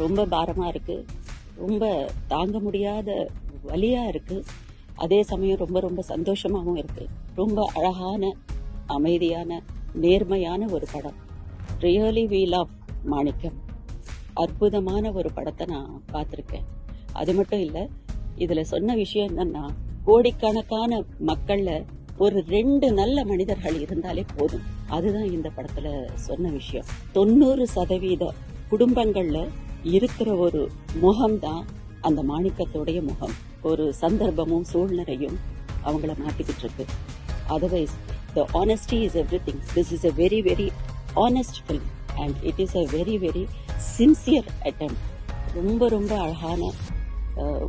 ரொம்ப பாரமா இருக்கு, ரொம்ப தாங்க முடியாத வலியா இருக்கு. அதே சமயம் ரொம்ப ரொம்ப சந்தோஷமாகவும் இருக்கு. ரொம்ப அழகான, அமைதியான, நேர்மையான ஒரு படம். ரியலி வி லவ் மாணிக்கம். அற்புதமான ஒரு படத்தை நான் பார்த்துருக்கேன். அது மட்டும் இல்ல, இதுல சொன்ன விஷயம் என்னன்னா, கோடிக்கணக்கான மக்கள்ல ஒரு 2 நல்ல மனிதர்கள் இருந்தாலே போதும். அதுதான் இந்த படத்துல சொன்ன விஷயம். 90% குடும்பங்கள்ல இருக்கிற ஒரு முகம்தான் அந்த மாணிக்கத்தோடைய முகம். ஒரு சந்தர்ப்பமும் சூழ்நிலையும் அவங்கள மாத்திக்கிட்டு இருக்கு. Otherwise the honesty is everything. This is a very very honest film and it is a very very sincere attempt. ரொம்ப ரொம்ப அழகான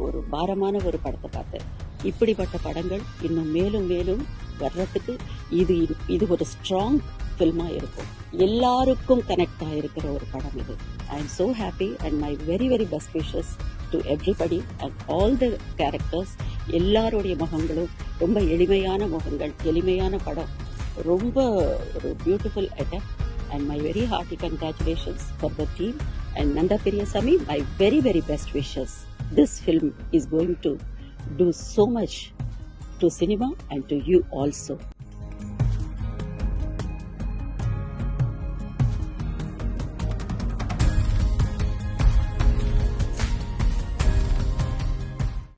ஒரு பாரமான ஒரு படத்தை பார்த்தேன். இப்படிப்பட்ட படங்கள் இன்னும் மேலும் மேலும் வர்றதுக்கு இது ஒரு ஸ்ட்ராங் ஃபில்மா இருக்கும். எல்லாருக்கும் கனெக்ட் ஆயிருக்கிற ஒரு படம் இது. I am so happy and my very very best wishes to everybody and all the characters. எல்லாருடைய முகங்களும் ரொம்ப எளிமையான முகங்கள், எளிமையான படம். ரொம்ப ஒரு beautiful attempt and my very hearty congratulations for the team and Nanda Periyasamy, my very very best wishes. This film is going to do so much to cinema and to you also.